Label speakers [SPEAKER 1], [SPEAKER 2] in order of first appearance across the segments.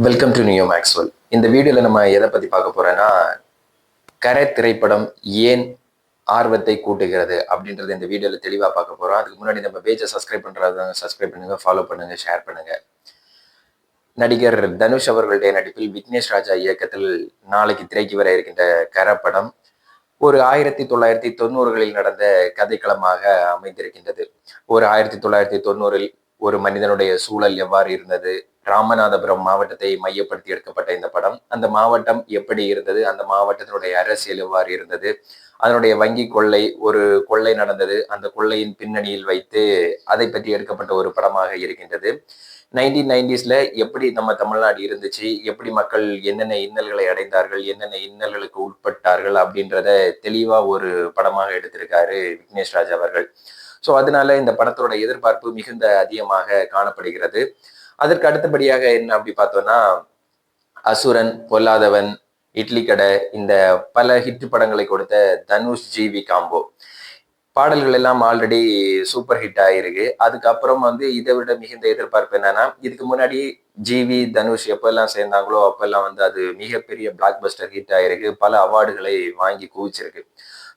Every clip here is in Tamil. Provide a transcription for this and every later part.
[SPEAKER 1] Welcome to new Maxwell. இந்த வீடியோவில் நம்ம எதை பற்றி பார்க்க போகிறோன்னா, கரை திரைப்படம் ஏன் ஆர்வத்தை கூட்டுகிறது அப்படின்றது இந்த வீடியோவில் தெளிவாக பார்க்க போகிறோம். அதுக்கு முன்னாடி நம்ம பேஜை சப்ஸ்கிரைப் பண்ணுறதாங்க சப்ஸ்கிரைப் பண்ணுங்கள், ஃபாலோ பண்ணுங்கள், ஷேர் பண்ணுங்கள். நடிகர் தனுஷ் அவர்களுடைய நடிப்பில் விக்னேஷ் ராஜா இயக்கத்தில் நாளைக்கு திரைக்கு வர இருக்கின்ற கரை படம் ஒரு 1990களில் நடந்த கதைக்களமாக அமைந்திருக்கின்றது. ஒரு 1990ல் ஒரு மனிதனுடைய சூழல் எவ்வாறு இருந்தது, ராமநாதபுரம் மாவட்டத்தை மையப்படுத்தி எடுக்கப்பட்ட இந்த படம், அந்த மாவட்டம் எப்படி இருந்தது, அந்த மாவட்டத்தினுடைய அரசியல் எவ்வாறு இருந்தது, அதனுடைய வங்கி கொள்ளை, ஒரு கொள்ளை நடந்தது, அந்த கொள்ளையின் பின்னணியில் வைத்து அதை பற்றி எடுக்கப்பட்ட ஒரு படமாக இருக்கின்றது. 1990ஸ்ல எப்படி நம்ம தமிழ்நாடு இருந்துச்சு, எப்படி மக்கள் என்னென்ன இன்னல்களை அடைந்தார்கள், என்னென்ன இன்னல்களுக்கு உட்பட்டார்கள் அப்படின்றத தெளிவா ஒரு படமாக எடுத்திருக்காரு விக்னேஷ் ராஜ் அவர்கள். ஸோ அதனால இந்த படத்தோட எதிர்பார்ப்பு மிகுந்த அதிகமாக காணப்படுகிறது. அதற்கு அடுத்தபடியாக என்ன அப்படி பார்த்தோம்னா, அசுரன், பொல்லாதவன், இட்லி கடை, இந்த பல ஹிட் படங்களை கொடுத்த தனுஷ் ஜிவி காம்போ பாடல்கள் எல்லாம் ஆல்ரெடி சூப்பர் ஹிட் ஆயிருக்கு. அதுக்கப்புறம் இதை விட மிகுந்த எதிர்பார்ப்பு என்னன்னா, இதுக்கு முன்னாடி ஜிவி தனுஷ் எப்பெல்லாம் சேர்ந்தாங்களோ அப்பெல்லாம் அது மிகப்பெரிய பிளாக் பஸ்டர் ஹிட் ஆயிருக்கு, பல அவார்டுகளை வாங்கி குவிச்சிருக்கு.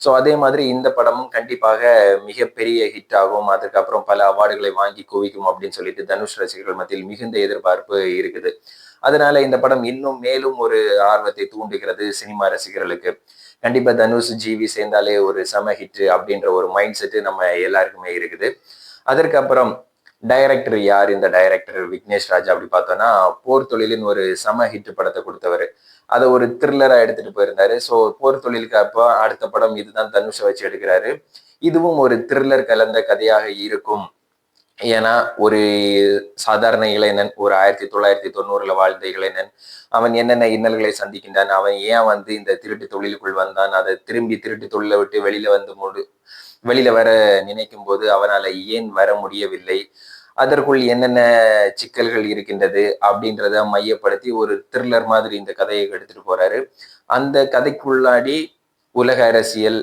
[SPEAKER 1] ஸோ அதே மாதிரி இந்த படமும் கண்டிப்பாக மிகப்பெரிய ஹிட் ஆகும், அதுக்கப்புறம் பல அவார்டுகளை வாங்கி குவிக்கும் அப்படின்னு சொல்லிட்டு தனுஷ் ரசிகர்கள் மத்தியில் மிகுந்த எதிர்பார்ப்பு இருக்குது. அதனால இந்த படம் இன்னும் மேலும் ஒரு ஆர்வத்தை தூண்டுகிறது சினிமா ரசிகர்களுக்கு. கண்டிப்பா தனுஷ் ஜிவி சேர்ந்தாலே ஒரு செம ஹிட் அப்படின்ற ஒரு மைண்ட் செட்டு நம்ம எல்லாருக்குமே இருக்குது. அதற்கப்புறம் டைரக்டர் யார்? இந்த டைரக்டர் விக்னேஷ் ராஜ் அப்படி பார்த்தோம்னா, போர் தொழிலின் ஒரு செம ஹிட் படத்தை கொடுத்தவர். அதை ஒரு த்ரில்லரா எடுத்துட்டு போயிருந்தாரு. ஸோ போர் தொழிலுக்கு அப்போ அடுத்த படம் இதுதான் தனுஷை வச்சு எடுக்கிறாரு. இதுவும் ஒரு த்ரில்லர் கலந்த கதையாக இருக்கும். ஏன்னா ஒரு சாதாரண இளைஞன், ஒரு 1990ல வாழ்ந்த இளைஞன், அவன் என்னென்ன இன்னல்களை சந்திக்கின்றான், அவன் ஏன் இந்த திருட்டு தொழிலுக்குள் வந்தான், அதை திரும்பி திருட்டு தொழிலை விட்டு வெளியில வர நினைக்கும் போது அவனால ஏன் வர முடியவில்லை, அதற்குள் என்னென்ன சிக்கல்கள் இருக்கின்றது அப்படின்றத மையப்படுத்தி ஒரு த்ரில்லர் மாதிரி இந்த கதையை எடுத்துட்டு போறாரு. அந்த கதைக்குள்ளாடி உலக அரசியல்,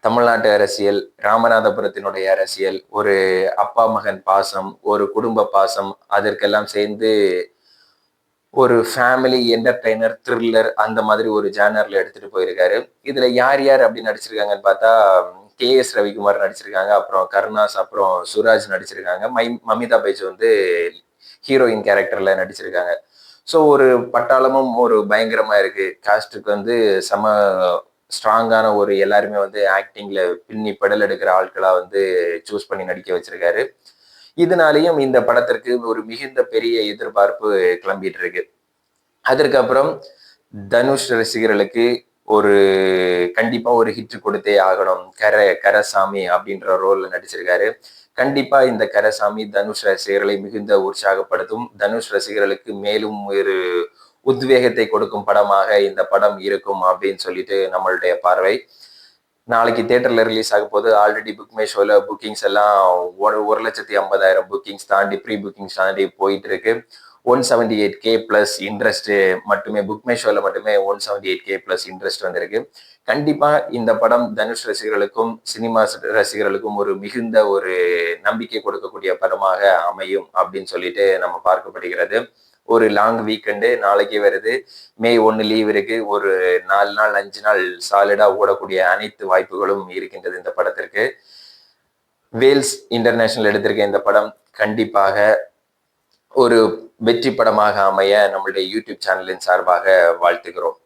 [SPEAKER 1] தமிழ்நாட்டு அரசியல், ராமநாதபுரத்தினுடைய அரசியல், ஒரு அப்பா மகன் பாசம், ஒரு குடும்ப பாசம், அதற்கெல்லாம் சேர்ந்து ஒரு ஃபேமிலி என்டர்டைனர் த்ரில்லர் அந்த மாதிரி ஒரு ஜானர்ல எடுத்துட்டு போயிருக்காரு. இதுல யார் யார் அப்படி நடிச்சிருக்காங்கன்னு பார்த்தா, KS ரவிக்குமார் நடிச்சிருக்காங்க, அப்புறம் கருணாஸ், அப்புறம் சுராஜ் நடிச்சிருக்காங்க, மமிதா பைஜ் ஹீரோயின் கேரக்டர்ல நடிச்சிருக்காங்க. ஸோ ஒரு பட்டாளமும் ஒரு பயங்கரமா இருக்கு. காஸ்டுக்கு செம ஸ்ட்ராங்கான ஒரு எல்லாருமே ஆக்டிங்ல பின்னி பெடல் எடுக்கிற ஆட்களா சூஸ் பண்ணி நடிக்க வச்சிருக்காரு. இதனாலேயும் இந்த படத்திற்கு ஒரு மிகுந்த பெரிய எதிர்பார்ப்பு கிளம்பிட்டு இருக்கு. அதற்கப்புறம் தனுஷ் ரசிகர்களுக்கு ஒரு கண்டிப்பா ஒரு ஹிட் கொடுத்தே ஆகணும். கரசாமி அப்படின்ற ரோல்ல நடிச்சிருக்காரு. கண்டிப்பா இந்த கரசாமி தனுஷ் ரசிகர்களை மிகுந்த உற்சாகப்படுத்தும், தனுஷ் ரசிகர்களுக்கு மேலும் ஒரு உத்வேகத்தை கொடுக்கும் படமாக இந்த படம் இருக்கும் அப்படின்னு சொல்லிட்டு நம்மளுடைய பார்வை. நாளைக்கு தியேட்டர்ல ரிலீஸ் ஆக போது. ஆல்ரெடி புக்மே ஷோல புக்கிங்ஸ் எல்லாம் 1,50,000 புக்கிங்ஸ் தாண்டி, ப்ரீ புக்கிங்ஸ் தாண்டி போயிட்டு இருக்கு. 178K பிளஸ் இன்ட்ரெஸ்ட் மட்டுமே, புக்மே ஷோல மட்டுமே 178K பிளஸ் இன்ட்ரெஸ்ட் வந்திருக்கு. கண்டிப்பா இந்த படம் தனுஷ் ரசிகர்களுக்கும் சினிமா ரசிகர்களுக்கும் ஒரு மிகுந்த ஒரு நம்பிக்கை கொடுக்கக்கூடிய படமாக அமையும் அப்படின்னு சொல்லிட்டு நம்ம பார்க்கப்படுகிறது. ஒரு லாங் வீக்கெண்டு நாளைக்கு வருது. மே 1 லீவ் இருக்கு. ஒரு 4 நாள் 5 நாள் சாலிடா ஓடக்கூடிய அனைத்து வாய்ப்புகளும் இருக்கின்றது இந்த படத்திற்கு. வேல்ஸ் இன்டர்நேஷனல் எடுத்திருக்க இந்த படம் கண்டிப்பாக ஒரு வெற்றி படமாக அமைய நம்மளுடைய யூடியூப் சேனலின் சார்பாக வாழ்த்துகிறோம்.